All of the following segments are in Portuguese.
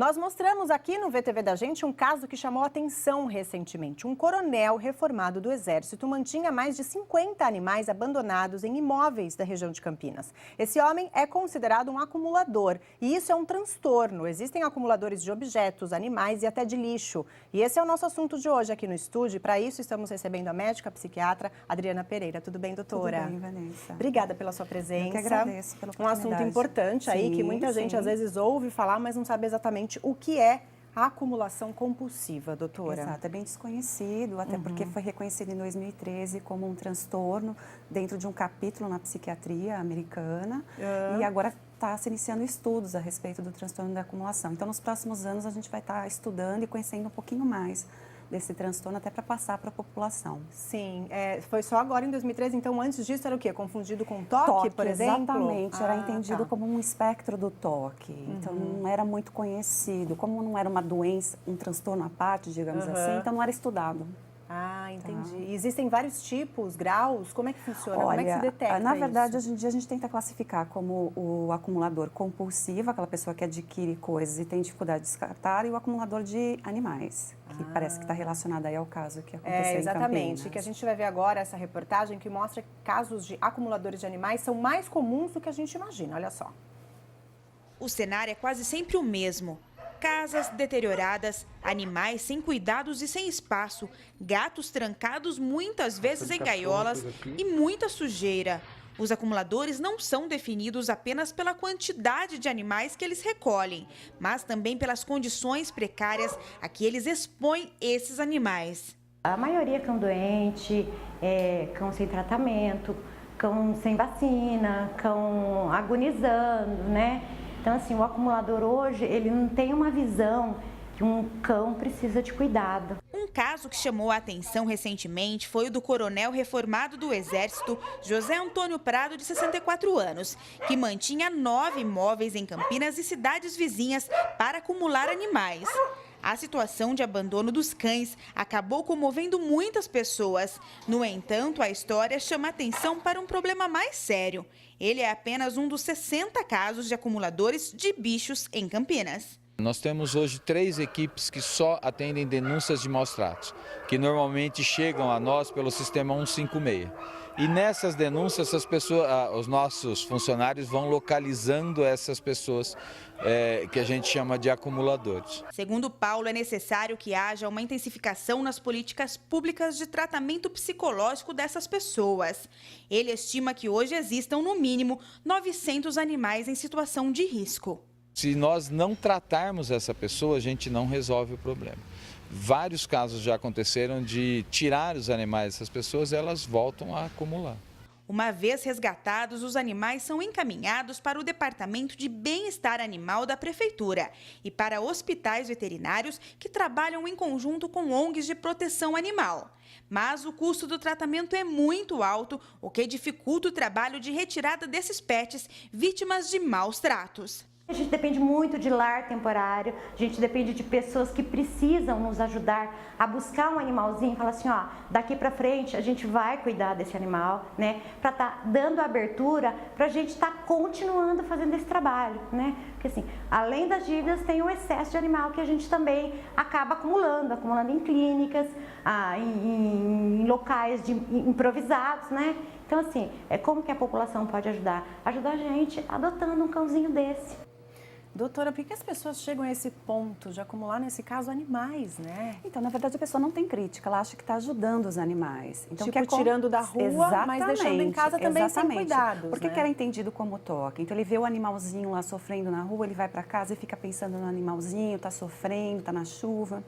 Nós mostramos aqui no VTV da gente um caso que chamou a atenção recentemente. Um coronel reformado do Exército mantinha mais de 50 animais abandonados em imóveis da região de Campinas. Esse homem é considerado um acumulador e isso é um transtorno. Existem acumuladores de objetos, animais e até de lixo. E esse é o nosso assunto de hoje aqui no estúdio. Para isso estamos recebendo a médica psiquiatra Adriana Pereira. Tudo bem, doutora? Tudo bem, Vanessa. Obrigada pela sua presença. Eu que agradeço pela oportunidade. Um assunto importante aí que muita gente às vezes ouve falar, mas não sabe exatamente o que é a acumulação compulsiva, doutora. Exato, é bem desconhecido, até porque foi reconhecido em 2013 como um transtorno dentro de um capítulo na psiquiatria americana e agora está se iniciando estudos a respeito do transtorno da acumulação. Então, nos próximos anos, a gente vai estar estudando e conhecendo um pouquinho mais desse transtorno até para passar para a população. Sim, foi só agora em 2013, então antes disso era o quê? Confundido com toque, por exemplo? Exatamente, era entendido como um espectro do toque, então não era muito conhecido, como não era uma doença, um transtorno à parte, digamos assim, então não era estudado. Ah, entendi. E existem vários tipos, graus? Como é que funciona? Olha, como é que se detecta na verdade, isso? hoje em dia a gente tenta classificar como o acumulador compulsivo, aquela pessoa que adquire coisas e tem dificuldade de descartar, e o acumulador de animais, que parece que está relacionado aí ao caso que aconteceu em Campinas. Exatamente, que a gente vai ver agora essa reportagem que mostra que casos de acumuladores de animais são mais comuns do que a gente imagina, olha só. O cenário é quase sempre o mesmo. Casas deterioradas, animais sem cuidados e sem espaço, gatos trancados muitas vezes em gaiolas e muita sujeira. Os acumuladores não são definidos apenas pela quantidade de animais que eles recolhem, mas também pelas condições precárias a que eles expõem esses animais. A maioria é cão doente, cão sem tratamento, cão sem vacina, cão agonizando, né? Então, assim, o acumulador hoje, ele não tem uma visão que um cão precisa de cuidado. Um caso que chamou a atenção recentemente foi o do coronel reformado do Exército, José Antônio Prado, de 64 anos, que mantinha 9 imóveis em Campinas e cidades vizinhas para acumular animais. A situação de abandono dos cães acabou comovendo muitas pessoas. No entanto, a história chama atenção para um problema mais sério. Ele é apenas um dos 60 casos de acumuladores de bichos em Campinas. Nós temos hoje 3 equipes que só atendem denúncias de maus-tratos, que normalmente chegam a nós pelo sistema 156. E nessas denúncias, os nossos funcionários vão localizando essas pessoas que a gente chama de acumuladores. Segundo Paulo, é necessário que haja uma intensificação nas políticas públicas de tratamento psicológico dessas pessoas. Ele estima que hoje existam, no mínimo, 900 animais em situação de risco. Se nós não tratarmos essa pessoa, a gente não resolve o problema. Vários casos já aconteceram de tirar os animais dessas pessoas e elas voltam a acumular. Uma vez resgatados, os animais são encaminhados para o Departamento de Bem-Estar Animal da Prefeitura e para hospitais veterinários que trabalham em conjunto com ONGs de proteção animal. Mas o custo do tratamento é muito alto, o que dificulta o trabalho de retirada desses pets vítimas de maus tratos. A gente depende muito de lar temporário, a gente depende de pessoas que precisam nos ajudar a buscar um animalzinho e falar assim, ó, daqui pra frente a gente vai cuidar desse animal, né, pra estar dando abertura pra gente estar continuando fazendo esse trabalho, né, porque assim, além das dívidas tem o excesso de animal que a gente também acaba acumulando em clínicas, em locais improvisados, né, então assim, como que a população pode ajudar? Ajudar a gente adotando um cãozinho desse. Doutora, por que as pessoas chegam a esse ponto de acumular, nesse caso, animais, né? Então, na verdade, a pessoa não tem crítica, ela acha que está ajudando os animais. Então, tipo, tirando da rua, mas deixando em casa também sem cuidados, porque era entendido como toque. Então, ele vê o animalzinho lá sofrendo na rua, ele vai para casa e fica pensando no animalzinho, está sofrendo, está na chuva,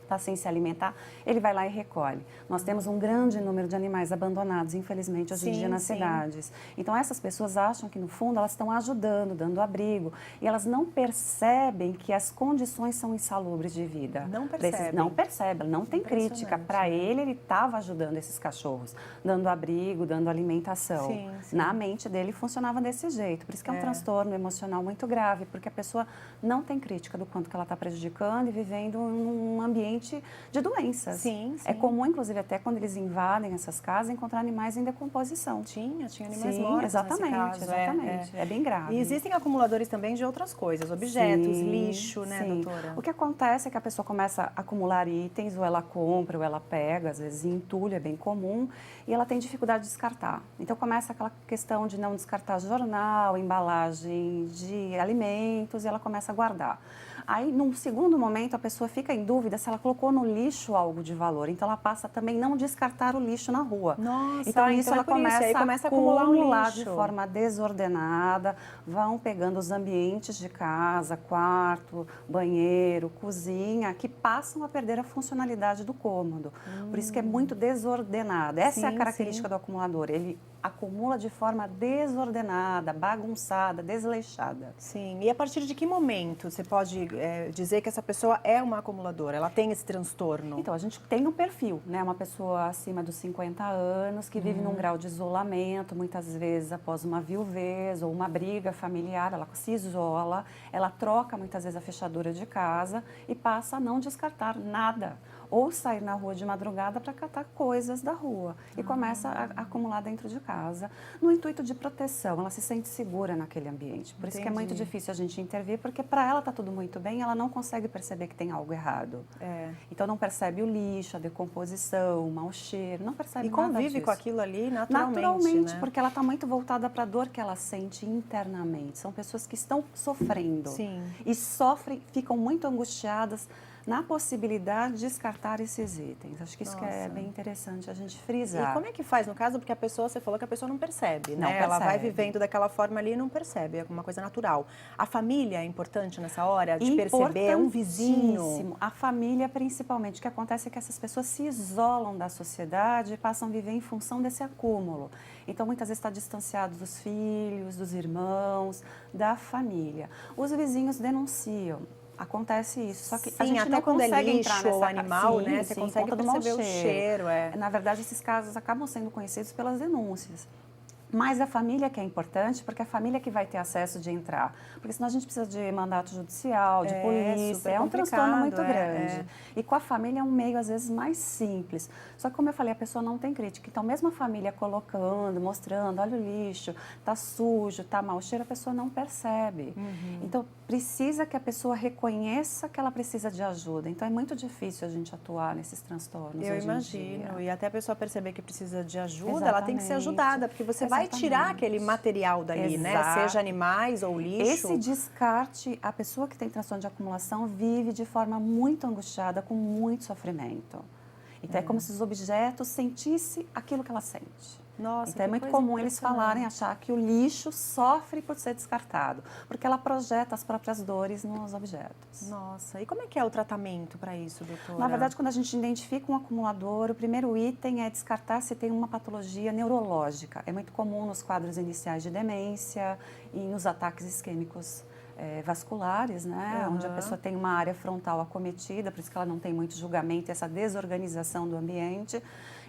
está sem se alimentar, ele vai lá e recolhe. Nós temos um grande número de animais abandonados, infelizmente, hoje em dia nas cidades. Então, essas pessoas acham que, no fundo, elas estão ajudando, dando abrigo, e elas não percebem que as condições são insalubres de vida. Não percebem. Não percebe, não tem crítica. Para ele estava ajudando esses cachorros, dando abrigo, dando alimentação. Na mente dele funcionava desse jeito. Por isso que é um transtorno emocional muito grave, porque a pessoa não tem crítica do quanto que ela está prejudicando e vivendo num ambiente ambiente de doenças. Sim, sim. É comum, inclusive, até quando eles invadem essas casas, encontrar animais em decomposição. Tinha animais Sim, mortos exatamente, nesse caso. exatamente. É bem grave. E existem acumuladores também de outras coisas, objetos, Sim, lixo, né, sim. doutora? O que acontece é que a pessoa começa a acumular itens, ou ela compra, ou ela pega, às vezes em entulho, é bem comum, e ela tem dificuldade de descartar. Então começa aquela questão de não descartar jornal, embalagem de alimentos, e ela começa a guardar. Aí, num segundo momento, a pessoa fica em dúvida se ela colocou no lixo algo de valor. Então, ela passa também a não descartar o lixo na rua. Nossa, então isso então ela é por isso. começa, Aí começa a a acumular um acumular de lixo. forma desordenada, vão pegando os ambientes de casa, quarto, banheiro, cozinha, que passam a perder a funcionalidade do cômodo. Por isso que é muito desordenado. Essa é a característica do acumulador. Ele acumula de forma desordenada, bagunçada, desleixada. Sim, e a partir de que momento você pode dizer que essa pessoa é uma acumuladora? Ela tem esse transtorno? Então, a gente tem um perfil, né? Uma pessoa acima dos 50 anos, que vive num grau de isolamento, muitas vezes após uma viuvez ou uma briga familiar, ela se isola, ela troca muitas vezes a fechadura de casa e passa a não descartar nada. Ou sair na rua de madrugada para catar coisas da rua e começa a acumular dentro de casa, no intuito de proteção. Ela se sente segura naquele ambiente. Por isso que é muito difícil a gente intervir, porque para ela está tudo muito bem, ela não consegue perceber que tem algo errado. Então não percebe o lixo, a decomposição, o mau cheiro, não percebe nada disso. E convive com aquilo ali naturalmente, Naturalmente, né? porque ela está muito voltada para a dor que ela sente internamente. São pessoas que estão sofrendo. Sim. E sofrem, ficam muito angustiadas na possibilidade de descartar esses itens. Acho que isso que é bem interessante a gente frisar. E como é que faz no caso? Porque a pessoa, você falou que a pessoa não percebe, Não né? Ela vai percebe. vivendo daquela forma ali e não percebe, é uma coisa natural. A família é importante nessa hora de perceber, é um vizinho. Importantíssimo. A família, principalmente. O que acontece é que essas pessoas se isolam da sociedade e passam a viver em função desse acúmulo. Então, muitas vezes está distanciado dos filhos, dos irmãos, da família. Os vizinhos denunciam. Acontece isso, só que a gente até não quando consegue é lixo entrar nessa ou animal, sim, né? Você consegue conta do mau perceber o cheiro. Na verdade, esses casos acabam sendo conhecidos pelas denúncias. Mas a família que é importante, porque a família que vai ter acesso de entrar. Porque senão a gente precisa de mandato judicial, de polícia, é um transtorno muito grande. E com a família é um meio, às vezes, mais simples. Só que, como eu falei, a pessoa não tem crítica. Então, mesmo a família colocando, mostrando, olha o lixo, tá sujo, tá mau cheiro, a pessoa não percebe. Então, precisa que a pessoa reconheça que ela precisa de ajuda. Então, é muito difícil a gente atuar nesses transtornos. Eu hoje imagino. em dia. E até a pessoa perceber que precisa de ajuda, Exatamente. ela tem que ser ajudada, porque você vai tirar aquele material dali, né? Seja animais ou lixo. Esse descarte, a pessoa que tem transtorno de acumulação vive de forma muito angustiada, com muito sofrimento. Então, é como se os objetos sentissem aquilo que ela sente. Nossa, então, é muito comum eles falarem, achar que o lixo sofre por ser descartado, porque ela projeta as próprias dores nos objetos. Nossa, e como é que é o tratamento para isso, doutora? Na verdade, quando a gente identifica um acumulador, o primeiro item é descartar se tem uma patologia neurológica. É muito comum nos quadros iniciais de demência e nos ataques isquêmicos vasculares, né? Onde a pessoa tem uma área frontal acometida, por isso que ela não tem muito julgamento, essa desorganização do ambiente.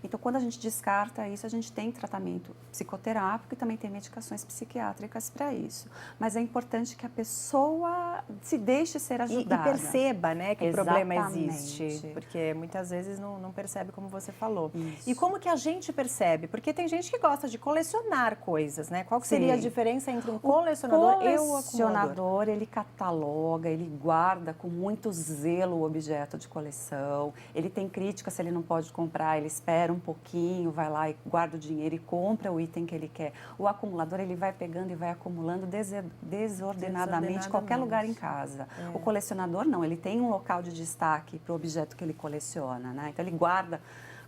Então, quando a gente descarta isso, a gente tem tratamento psicoterápico e também tem medicações psiquiátricas para isso. Mas é importante que a pessoa se deixe ser ajudada. E perceba, né, que Exatamente. o problema existe. Porque muitas vezes não percebe, como você falou. Isso. E como que a gente percebe? Porque tem gente que gosta de colecionar coisas, né? Qual que seria a diferença entre um colecionador e o acumulador? O colecionador, ele cataloga, ele guarda com muito zelo o objeto de coleção. Ele tem crítica se ele não pode comprar, ele espera um pouquinho, vai lá e guarda o dinheiro e compra o item que ele quer. O acumulador, ele vai pegando e vai acumulando desordenadamente em qualquer lugar em casa. O colecionador não, ele tem um local de destaque para o objeto que ele coleciona, né? Então, ele guarda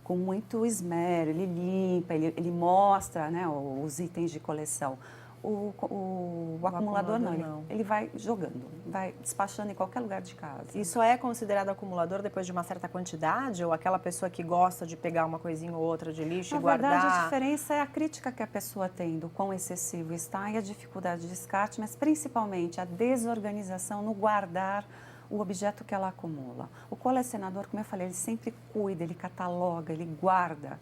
com muito esmero, ele limpa, ele mostra, né, os itens de coleção. O acumulador não, ele vai jogando, vai despachando em qualquer lugar de casa. Isso é considerado acumulador depois de uma certa quantidade? Ou aquela pessoa que gosta de pegar uma coisinha ou outra de lixo e guardar? Na verdade, a diferença é a crítica que a pessoa tem do quão excessivo está e a dificuldade de descarte, mas principalmente a desorganização no guardar o objeto que ela acumula. O colecionador, como eu falei, ele sempre cuida, ele cataloga, ele guarda.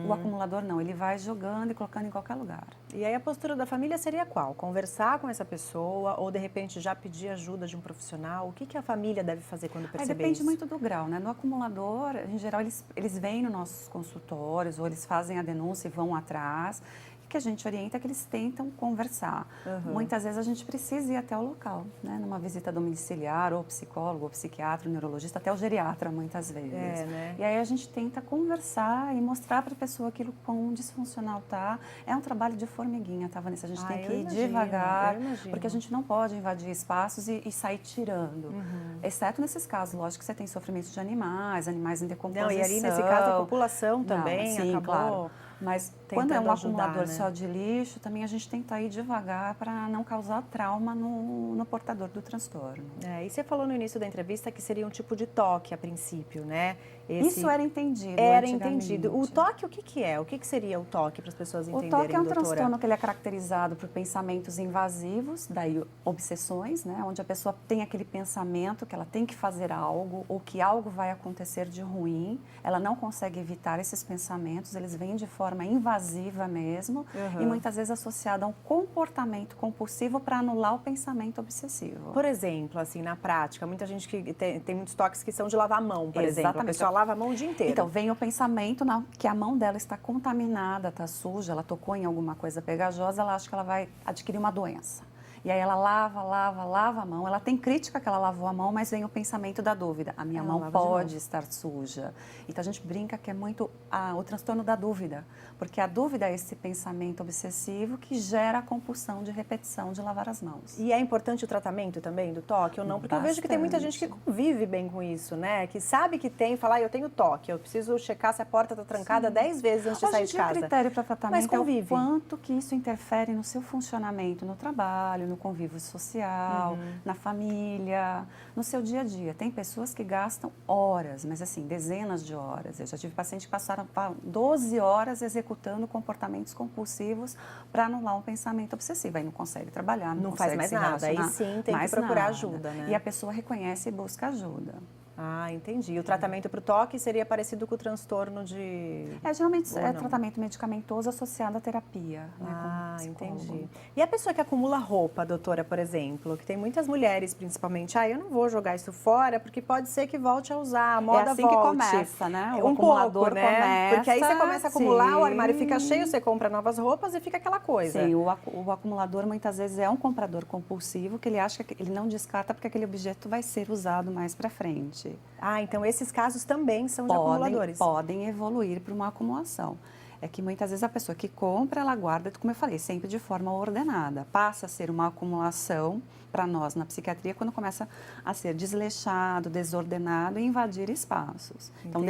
O acumulador não, ele vai jogando e colocando em qualquer lugar. E aí a postura da família seria qual? Conversar com essa pessoa ou de repente já pedir ajuda de um profissional? O que a família deve fazer quando perceber Depende isso? muito do grau, né? No acumulador, em geral, eles vêm nos nossos consultórios ou eles fazem a denúncia e vão atrás. O que a gente orienta é que eles tentam conversar. Muitas vezes a gente precisa ir até o local, né? Numa visita domiciliar, ou psicólogo, ou psiquiatra, ou neurologista, até o geriatra, muitas vezes. Né? E aí a gente tenta conversar e mostrar para a pessoa aquilo quão disfuncional tá. É um trabalho de formiguinha, tá, Vanessa? A gente tem que ir devagar, porque a gente não pode invadir espaços e sair tirando. Exceto nesses casos, lógico que você tem sofrimento de animais em decomposição. Não, e ali nesse caso a população também sim, acabou... Claro. Mas quando é um acumulador né? só de lixo, também a gente tenta ir devagar para não causar trauma no portador do transtorno. E você falou no início da entrevista que seria um tipo de toque a princípio, né? Isso era entendido. Era entendido. O toque, o que é? O que seria o toque para as pessoas entenderem, O toque é um doutora? transtorno que ele é caracterizado por pensamentos invasivos, daí obsessões, né? Onde a pessoa tem aquele pensamento que ela tem que fazer algo ou que algo vai acontecer de ruim. Ela não consegue evitar esses pensamentos, eles vêm de forma invasiva mesmo e muitas vezes associado a um comportamento compulsivo para anular o pensamento obsessivo. Por exemplo, assim, na prática, muita gente que tem muitos toques que são de lavar a mão, por exemplo. A pessoa lava a mão o dia inteiro. Então, vem o pensamento que a mão dela está contaminada, está suja, ela tocou em alguma coisa pegajosa, ela acha que ela vai adquirir uma doença. E aí ela lava a mão, ela tem crítica que ela lavou a mão, mas vem o pensamento da dúvida. A minha mão pode estar suja. Então a gente brinca que é muito o transtorno da dúvida, porque a dúvida é esse pensamento obsessivo que gera a compulsão de repetição de lavar as mãos. E é importante o tratamento também do toque ou não? Porque eu vejo que tem muita gente que convive bem com isso, né? Que sabe que tem, fala, eu tenho toque, eu preciso checar se a porta está trancada 10 vezes antes de sair de casa. O critério para tratamento é o convive. quanto que isso interfere no seu funcionamento, no trabalho, no convívio social, na família, no seu dia a dia. Tem pessoas que gastam horas, mas assim, dezenas de horas. Eu já tive pacientes que passaram 12 horas executando comportamentos compulsivos para anular um pensamento obsessivo. Aí não consegue trabalhar, não consegue faz mais se nada. relacionar. Aí sim tem que procurar ajuda, né? E a pessoa reconhece e busca ajuda. Ah, entendi. O tratamento para o toque seria parecido com o transtorno de... Geralmente é tratamento medicamentoso associado à terapia. Ah, entendi. E a pessoa que acumula roupa, doutora, por exemplo, que tem muitas mulheres, principalmente, eu não vou jogar isso fora, porque pode ser que volte a usar, a moda volte. É assim que começa, né? O acumulador começa. Porque aí você começa a acumular, o armário fica cheio, você compra novas roupas e fica aquela coisa. Sim, o acumulador muitas vezes é um comprador compulsivo que ele acha que ele não descarta porque aquele objeto vai ser usado mais para frente. Ah, então esses casos também são de acumuladores. Podem evoluir para uma acumulação. É que muitas vezes a pessoa que compra, ela guarda, como eu falei, sempre de forma ordenada. Passa a ser uma acumulação para nós na psiquiatria quando começa a ser desleixado, desordenado e invadir espaços. Então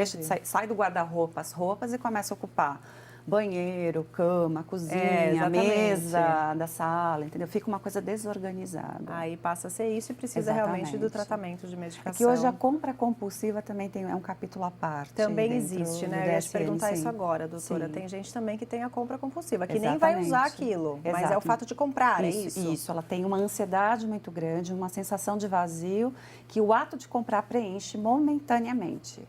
sai do guarda-roupa as roupas e começa a ocupar banheiro, cama, cozinha, mesa da sala, entendeu? Fica uma coisa desorganizada. Aí passa a ser isso e precisa realmente do tratamento de medicação. Aqui hoje a compra compulsiva também é um capítulo à parte. Também existe, né? Eu ia te perguntar isso agora, doutora. Sim. Tem gente também que tem a compra compulsiva, que nem vai usar aquilo, mas é o fato de comprar, é isso? Isso, ela tem uma ansiedade muito grande, uma sensação de vazio, que o ato de comprar preenche momentaneamente.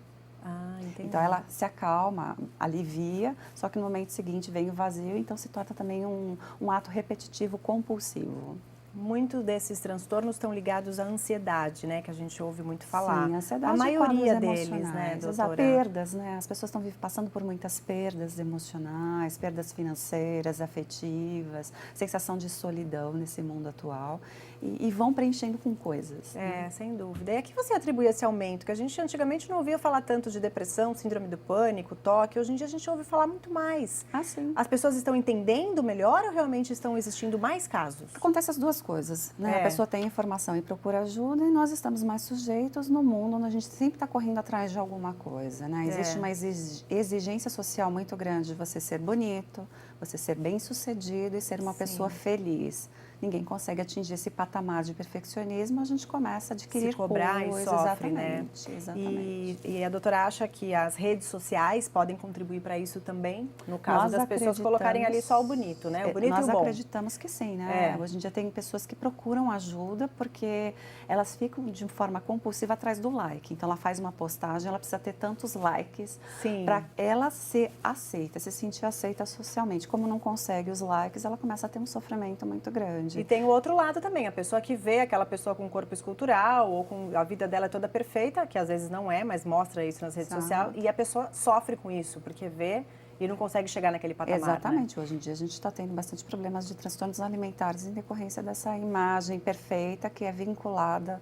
Ah, entendi. Então, ela se acalma, alivia, só que no momento seguinte vem o vazio, então se torna também um ato repetitivo compulsivo. Muitos desses transtornos estão ligados à ansiedade, né? Que a gente ouve muito falar. Sim, a ansiedade. A maioria deles, né, doutora? Perdas, né? As pessoas estão passando por muitas perdas emocionais, perdas financeiras, afetivas, sensação de solidão nesse mundo atual. E vão preenchendo com coisas. Né? Sem dúvida. E a que você atribui esse aumento? Que a gente antigamente não ouvia falar tanto de depressão, síndrome do pânico, toque. Hoje em dia a gente ouve falar muito mais. Sim. As pessoas estão entendendo melhor ou realmente estão existindo mais casos? Acontece as duas coisas, né? A pessoa tem informação e procura ajuda e nós estamos mais sujeitos no mundo onde a gente sempre está correndo atrás de alguma coisa, né? Existe uma exigência social muito grande de você ser bonito, você ser bem-sucedido e ser uma pessoa feliz. Ninguém consegue atingir esse patamar de perfeccionismo, a gente começa a adquirir se cobrar coisas, e sofre, exatamente, né? Exatamente. E a doutora acha que as redes sociais podem contribuir para isso também? No caso das pessoas colocarem ali só o bonito, né? O bonito e o bom. Nós acreditamos que sim, né? Hoje em dia tem pessoas pessoas que procuram ajuda porque elas ficam de forma compulsiva atrás do like. Então, ela faz uma postagem, ela precisa ter tantos likes para ela ser aceita, se sentir aceita socialmente. Como não consegue os likes, ela começa a ter um sofrimento muito grande. E tem o outro lado também, a pessoa que vê aquela pessoa com corpo escultural ou com a vida dela toda perfeita, que às vezes não é, mas mostra isso nas redes sociais, e a pessoa sofre com isso, porque vê e não consegue chegar naquele patamar. Exatamente. Né? Hoje em dia a gente está tendo bastante problemas de transtornos alimentares em decorrência dessa imagem perfeita que é vinculada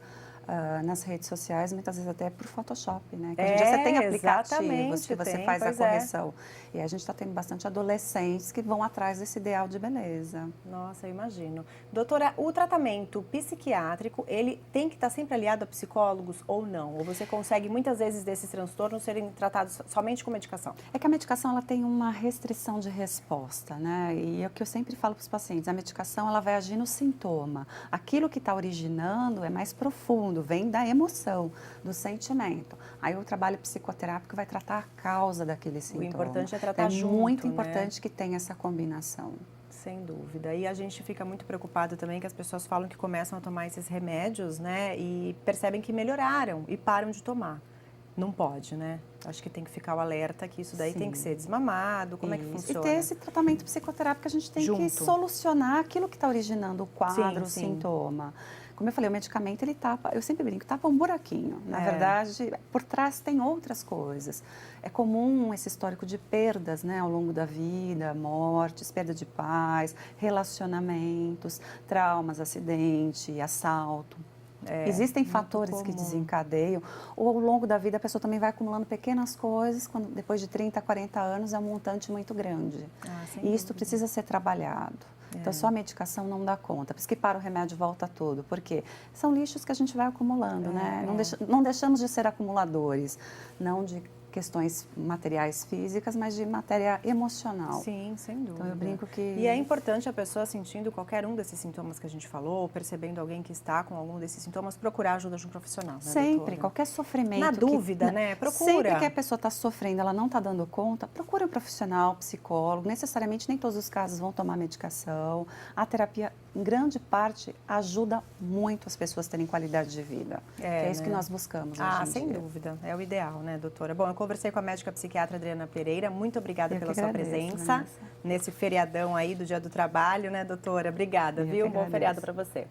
nas redes sociais, muitas vezes até por Photoshop, né? Que hoje em dia você tem aplicativos que você faz a correção. E a gente está tendo bastante adolescentes que vão atrás desse ideal de beleza. Nossa, eu imagino. Doutora, o tratamento psiquiátrico, ele tem que estar sempre aliado a psicólogos ou não? Ou você consegue muitas vezes desses transtornos serem tratados somente com medicação? É que a medicação ela tem uma restrição de resposta, né? E é o que eu sempre falo para os pacientes, a medicação ela vai agir no sintoma. Aquilo que está originando é mais profundo, vem da emoção, do sentimento. Aí o trabalho psicoterápico vai tratar a causa daquele sintoma. O importante é tratar junto, É muito importante que tenha essa combinação. Sem dúvida. E a gente fica muito preocupado também que as pessoas falam que começam a tomar esses remédios, né? E percebem que melhoraram e param de tomar. Não pode, né? Acho que tem que ficar o alerta que isso daí tem que ser desmamado. Como é que funciona? E ter esse tratamento psicoterápico, a gente tem que solucionar aquilo que está originando o quadro, o sintoma. Como eu falei, o medicamento, ele tapa, eu sempre brinco, tapa um buraquinho. Na verdade, por trás tem outras coisas. É comum esse histórico de perdas, né, ao longo da vida, mortes, perda de pais, relacionamentos, traumas, acidente, assalto. Existem fatores que desencadeiam, ou ao longo da vida a pessoa também vai acumulando pequenas coisas, quando depois de 30, 40 anos é um montante muito grande. E isso precisa ser trabalhado. Então, só a medicação não dá conta. Por isso que para o remédio volta tudo. Porque são lixos que a gente vai acumulando, né? Não deixamos de ser acumuladores, não de questões materiais físicas, mas de matéria emocional. Sim, sem dúvida. Então, eu brinco que... E é importante a pessoa sentindo qualquer um desses sintomas que a gente falou, ou percebendo alguém que está com algum desses sintomas, procurar ajuda de um profissional, né, Sempre, doutora? qualquer sofrimento... Na dúvida, né? Procura. Sempre que a pessoa está sofrendo, ela não está dando conta, procura um profissional, psicólogo. Necessariamente, nem todos os casos vão tomar medicação. A terapia, em grande parte, ajuda muito as pessoas a terem qualidade de vida. É isso que nós buscamos hoje em dia. Sem dúvida. É o ideal, né, doutora? Bom, eu conversei com a médica psiquiatra Adriana Pereira. Muito obrigada pela sua presença nesse feriadão aí do Dia do Trabalho, né, doutora? Obrigada, viu? Um bom feriado para você.